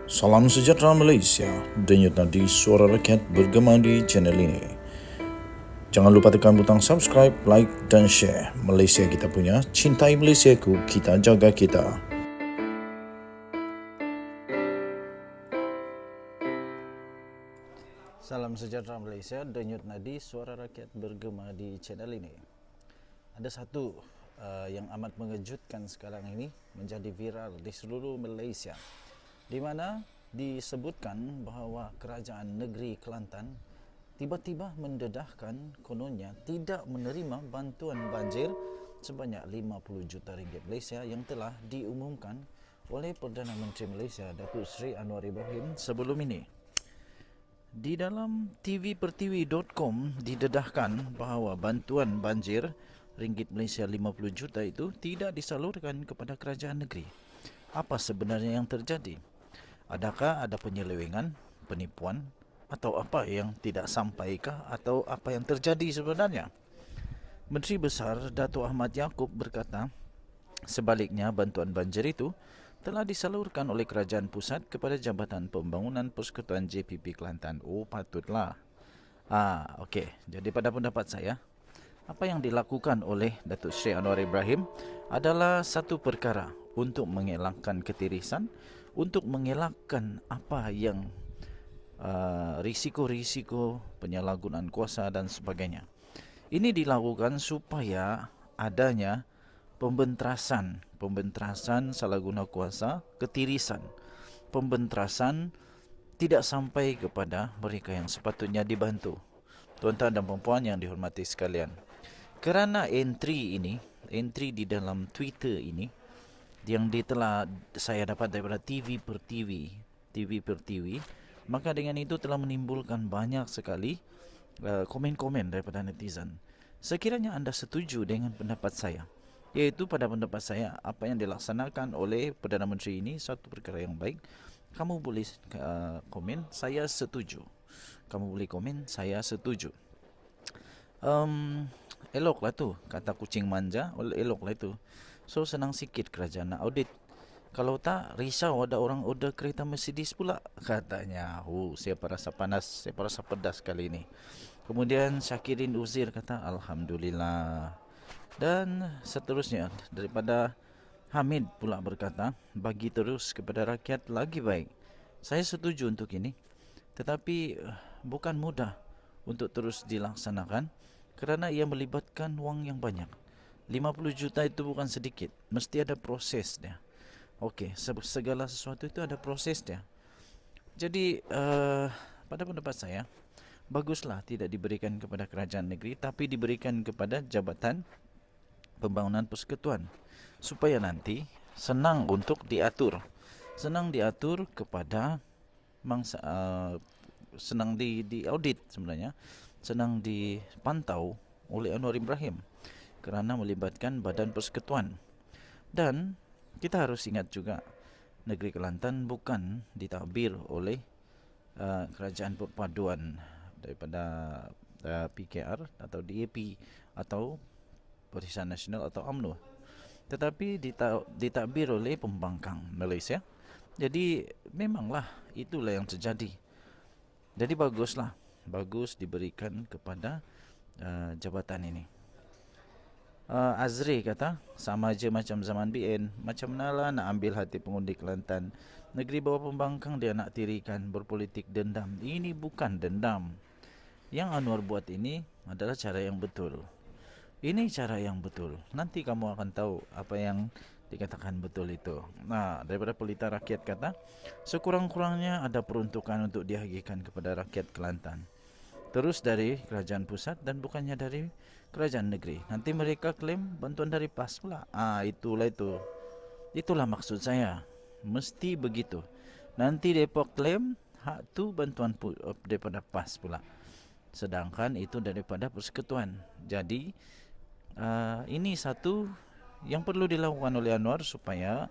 Salam sejahtera Malaysia, denyut nadi suara rakyat bergema di channel ini. Jangan lupa tekan butang subscribe, like dan share. Malaysia kita punya, cintai Malaysiaku, kita jaga kita. Salam sejahtera Malaysia, denyut nadi suara rakyat bergema di channel ini. Ada satu yang amat mengejutkan sekarang ini menjadi viral di seluruh Malaysia, di mana disebutkan bahawa kerajaan negeri Kelantan tiba-tiba mendedahkan kononnya tidak menerima bantuan banjir sebanyak 50 juta ringgit Malaysia yang telah diumumkan oleh Perdana Menteri Malaysia Datuk Seri Anwar Ibrahim sebelum ini. Di dalam tvpertiwi.com didedahkan bahawa bantuan banjir ringgit Malaysia 50 juta itu tidak disalurkan kepada kerajaan negeri. Apa sebenarnya yang terjadi? Adakah ada penyelewengan, penipuan, atau apa yang tidak sampaikah, atau apa yang terjadi sebenarnya? Menteri Besar Datuk Ahmad Yaakob berkata, sebaliknya bantuan banjir itu telah disalurkan oleh kerajaan pusat kepada Jabatan Pembangunan Persekutuan JPP Kelantan. Oh, patutlah. Okey. Jadi pada pendapat saya, apa yang dilakukan oleh Datuk Seri Anwar Ibrahim adalah satu perkara untuk mengelakkan ketirisan, untuk mengelakkan apa yang risiko-risiko penyalahgunaan kuasa dan sebagainya. Ini dilakukan supaya adanya pembenterasan salah guna kuasa, ketirisan, pembenterasan tidak sampai kepada mereka yang sepatutnya dibantu. Tuan-tuan dan puan-puan yang dihormati sekalian, kerana entry di dalam Twitter ini yang telah saya dapat daripada TV per TV, maka dengan itu telah menimbulkan banyak sekali komen-komen daripada netizen. Sekiranya anda setuju dengan pendapat saya, iaitu pada pendapat saya apa yang dilaksanakan oleh Perdana Menteri ini satu perkara yang baik, kamu boleh komen saya setuju. Kamu boleh komen saya setuju. Eloklah tu kata kucing manja, eloklah itu. So senang sikit kerajaan nak audit. Kalau tak, risau ada orang order kereta Mercedes pula katanya. Siapa rasa panas, siapa rasa pedas kali ini. Kemudian Syakirin Uzir kata alhamdulillah. Dan seterusnya daripada Hamid pula berkata, bagi terus kepada rakyat lagi baik. Saya setuju untuk ini, tetapi bukan mudah untuk terus dilaksanakan kerana ia melibatkan wang yang banyak. 50 juta itu bukan sedikit, mesti ada proses dia. Okey, segala sesuatu itu ada proses dia. Jadi pada pendapat saya, baguslah tidak diberikan kepada kerajaan negeri, tapi diberikan kepada Jabatan Pembangunan Persekutuan, supaya nanti senang untuk diatur. Senang diatur kepada mangsa, senang diaudit sebenarnya, senang dipantau oleh Anwar Ibrahim kerana melibatkan Badan Persekutuan. Dan kita harus ingat juga, negeri Kelantan bukan ditadbir oleh kerajaan perpaduan daripada PKR atau DAP atau Barisan Nasional atau UMNO, tetapi ditadbir oleh pembangkang Malaysia. Jadi memanglah itulah yang terjadi. Jadi bagus diberikan kepada jabatan ini. Azri kata, sama je macam zaman BN. Macam manalah nak ambil hati pengundi Kelantan. Negeri bawah pembangkang dia nak tirikan, berpolitik dendam. Ini bukan dendam. Yang Anwar buat ini adalah cara yang betul. Ini cara yang betul. Nanti kamu akan tahu apa yang dikatakan betul itu. Daripada Pelita Rakyat kata, sekurang-kurangnya ada peruntukan untuk dihagikan kepada rakyat Kelantan. Terus dari kerajaan pusat dan bukannya dari kerajaan negeri. Nanti mereka klaim bantuan dari PAS pula. Itulah maksud saya. Mesti begitu. Nanti mereka klaim hak tu bantuan daripada PAS pula, sedangkan itu daripada persekutuan. Jadi ini satu yang perlu dilakukan oleh Anwar supaya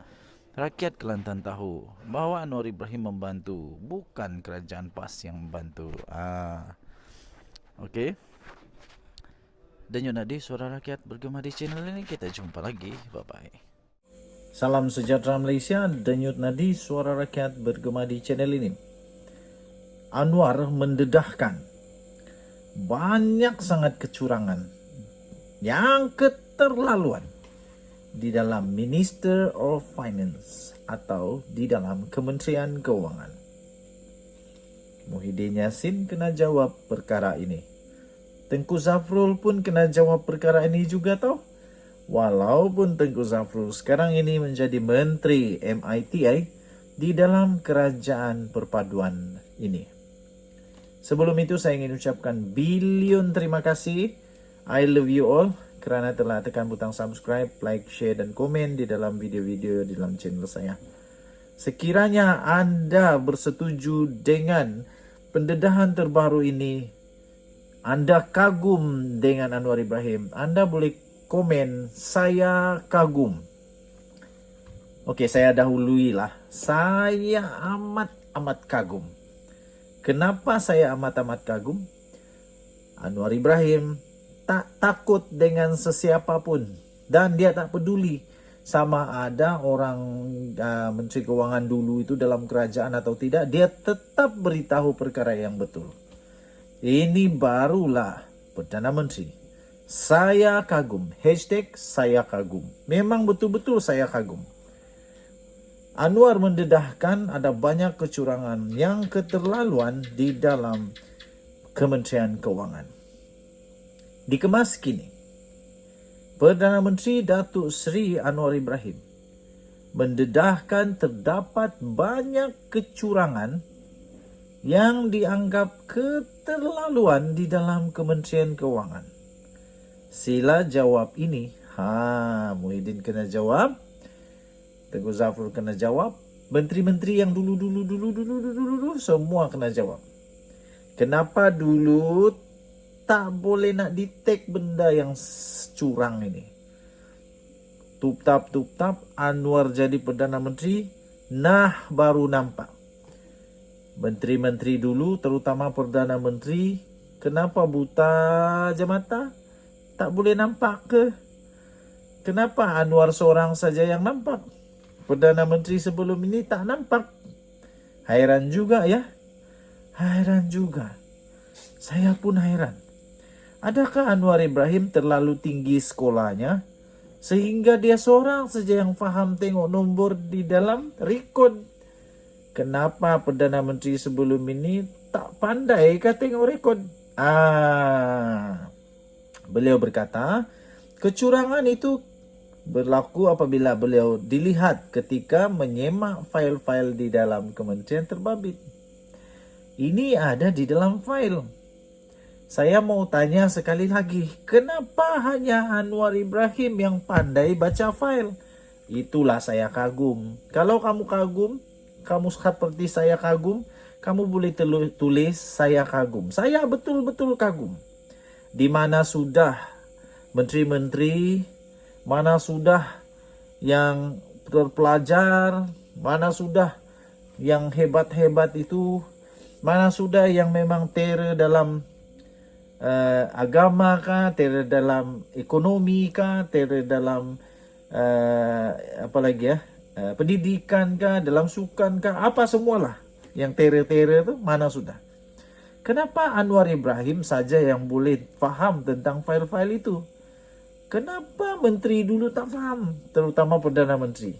rakyat Kelantan tahu bahawa Anwar Ibrahim membantu, bukan kerajaan PAS yang membantu. Okey. Denyut nadi suara rakyat bergema di channel ini. Kita jumpa lagi. Bye bye. Salam sejahtera Malaysia, denyut nadi suara rakyat bergema di channel ini. Anwar mendedahkan banyak sangat kecurangan yang keterlaluan di dalam Minister of Finance atau di dalam Kementerian Keuangan. Muhyiddin Yassin kena jawab perkara ini. Tengku Zafrul pun kena jawab perkara ini juga tau. Walaupun Tengku Zafrul sekarang ini menjadi Menteri MITI di dalam kerajaan perpaduan ini. Sebelum itu saya ingin ucapkan bilion terima kasih. I love you all kerana telah tekan butang subscribe, like, share dan komen di dalam video-video di dalam channel saya. Sekiranya anda bersetuju dengan pendedahan terbaru ini, anda kagum dengan Anwar Ibrahim, anda boleh komen saya kagum. Okey, saya dahuluilah. Saya amat kagum. Kenapa saya amat kagum? Anwar Ibrahim tak takut dengan sesiapa pun dan dia tak peduli sama ada orang Menteri Keuangan dulu itu dalam kerajaan atau tidak, dia tetap beritahu perkara yang betul. Ini barulah Perdana Menteri. Saya kagum. #saya kagum. Memang betul-betul saya kagum. Anwar mendedahkan ada banyak kecurangan yang keterlaluan di dalam Kementerian Keuangan. Dikemas kini, Perdana Menteri Datuk Seri Anwar Ibrahim mendedahkan terdapat banyak kecurangan yang dianggap keterlaluan di dalam Kementerian Keuangan. Sila jawab ini. Muhyiddin kena jawab. Tengku Zafrul kena jawab. Menteri-menteri yang dulu semua kena jawab. Kenapa dulu tak boleh nak detect benda yang curang ini? Tup-tap Anwar jadi Perdana Menteri, nah baru nampak. Menteri-menteri dulu, terutama Perdana Menteri, kenapa buta je mata? Tak boleh nampak ke? Kenapa Anwar seorang saja yang nampak? Perdana Menteri sebelum ini tak nampak. Hairan juga ya. Hairan juga. Saya pun hairan. Adakah Anwar Ibrahim terlalu tinggi sekolahnya sehingga dia seorang saja yang faham tengok nombor di dalam rekod? Kenapa Perdana Menteri sebelum ini tak pandai ke tengok rekod? Beliau berkata, kecurangan itu berlaku apabila beliau dilihat ketika menyemak fail-fail di dalam kementerian terbabit. Ini ada di dalam fail. Saya mau tanya sekali lagi, kenapa hanya Anwar Ibrahim yang pandai baca fail? Itulah saya kagum. Kalau kamu kagum, kamu seperti saya kagum, kamu boleh tulis saya kagum. Saya betul-betul kagum. Di mana sudah menteri-menteri, mana sudah yang terpelajar, mana sudah yang hebat-hebat itu, mana sudah yang memang terror dalam agama kah, terror dalam ekonomi kah, terror dalam pendidikan kah, dalam sukan kah, apa semualah yang terror-terror itu mana sudah. Kenapa Anwar Ibrahim saja yang boleh faham tentang fail-fail itu? Kenapa menteri dulu tak faham, terutama Perdana Menteri?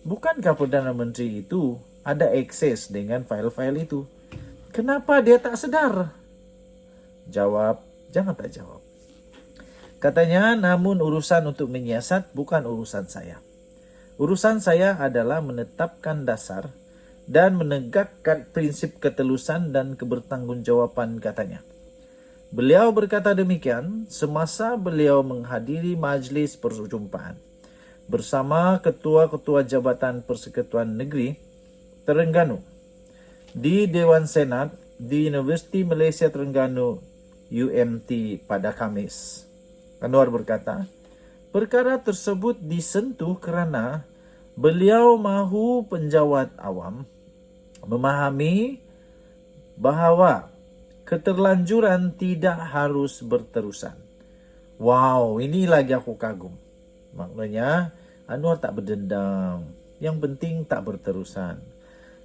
Bukankah Perdana Menteri itu ada akses dengan fail-fail itu? Kenapa dia tak sedar? Jawab, jangan tak jawab. Katanya, namun urusan untuk menyiasat bukan urusan saya. Urusan saya adalah menetapkan dasar dan menegakkan prinsip ketelusan dan kebertanggungjawaban, katanya. Beliau berkata demikian semasa beliau menghadiri majlis perjumpaan bersama ketua-ketua Jabatan Persekutuan Negeri Terengganu di Dewan Senat di Universiti Malaysia Terengganu UMT pada Khamis. Anwar berkata, perkara tersebut disentuh kerana beliau mahu penjawat awam memahami bahawa keterlanjuran tidak harus berterusan. Wow, ini lagi aku kagum. Maknanya Anwar tak berdendam. Yang penting tak berterusan.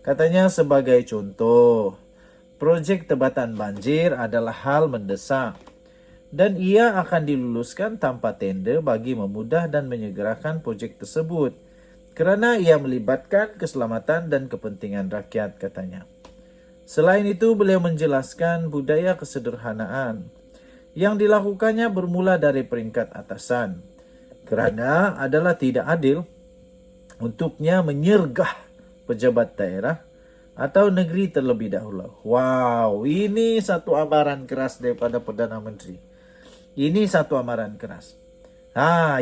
Katanya sebagai contoh, proyek tebatan banjir adalah hal mendesak dan ia akan diluluskan tanpa tender bagi memudah dan menyegerakan proyek tersebut kerana ia melibatkan keselamatan dan kepentingan rakyat, katanya. Selain itu, beliau menjelaskan budaya kesederhanaan yang dilakukannya bermula dari peringkat atasan kerana adalah tidak adil untuknya menyergah pejabat daerah atau negeri terlebih dahulu. Wow, ini satu amaran keras daripada Perdana Menteri. Ini satu amaran keras.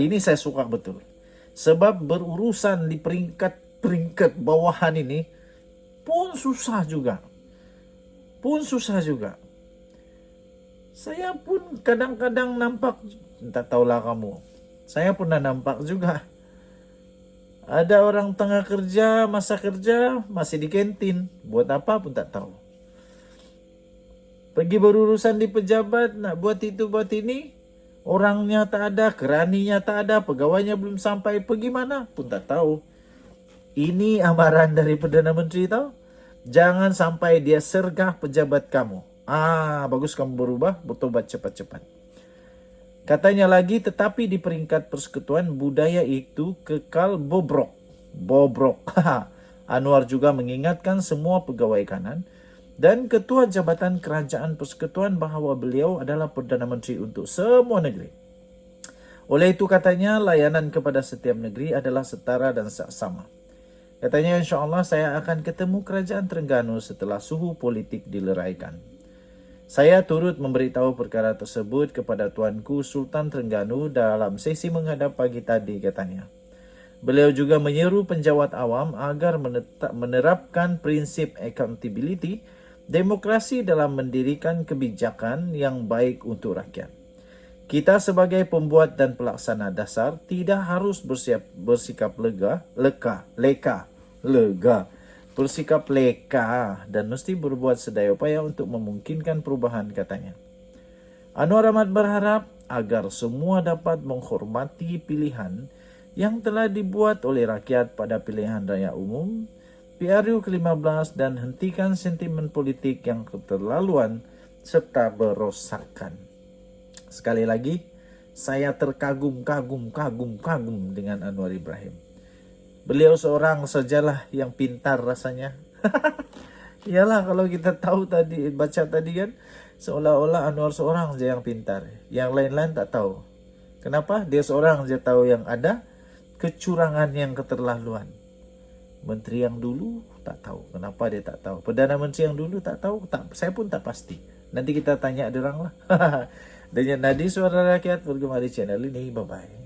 Ini saya suka betul. Sebab berurusan di peringkat bawahan ini pun susah juga. Saya pun kadang-kadang nampak, tak tahulah kamu. Saya pernah nampak juga. Ada orang tengah kerja, masa kerja masih di kantin. Buat apa pun tak tahu. Pergi berurusan di pejabat, nak buat itu buat ini. Orangnya tak ada, keraninya tak ada, pegawainya belum sampai. Pergi mana pun tak tahu. Ini amaran dari Perdana Menteri tahu. Jangan sampai dia sergah pejabat kamu. Bagus kamu berubah, bertobat cepat-cepat. Katanya lagi, tetapi di peringkat persekutuan budaya itu kekal bobrok. Anwar juga mengingatkan semua pegawai kanan dan ketua jabatan kerajaan persekutuan bahawa beliau adalah Perdana Menteri untuk semua negeri. Oleh itu katanya, layanan kepada setiap negeri adalah setara dan sama. Katanya, insyaAllah saya akan ketemu kerajaan Terengganu setelah suhu politik dileraikan. Saya turut memberitahu perkara tersebut kepada Tuanku Sultan Terengganu dalam sesi menghadap pagi tadi, katanya. Beliau juga menyeru penjawat awam agar menerapkan prinsip accountability, demokrasi dalam mendirikan kebijakan yang baik untuk rakyat. Kita sebagai pembuat dan pelaksana dasar tidak harus bersikap bersikap leka dan mesti berbuat sedaya upaya untuk memungkinkan perubahan, katanya. Anwar amat berharap agar semua dapat menghormati pilihan yang telah dibuat oleh rakyat pada pilihan raya umum PRU ke-15 dan hentikan sentimen politik yang keterlaluan serta berosakan. Sekali lagi, saya terkagum dengan Anwar Ibrahim. Beliau seorang sajalah yang pintar rasanya. Iyalah, kalau kita tahu tadi, baca tadi kan, seolah-olah Anwar seorang saja yang pintar. Yang lain-lain tak tahu. Kenapa? Dia seorang saja tahu yang ada kecurangan yang keterlaluan. Menteri yang dulu tak tahu. Kenapa dia tak tahu? Perdana Menteri yang dulu tak tahu. Saya pun tak pasti. Nanti kita tanya dia orang lah. Dan Nadi Suara Rakyat bergema di channel ini. Bye-bye.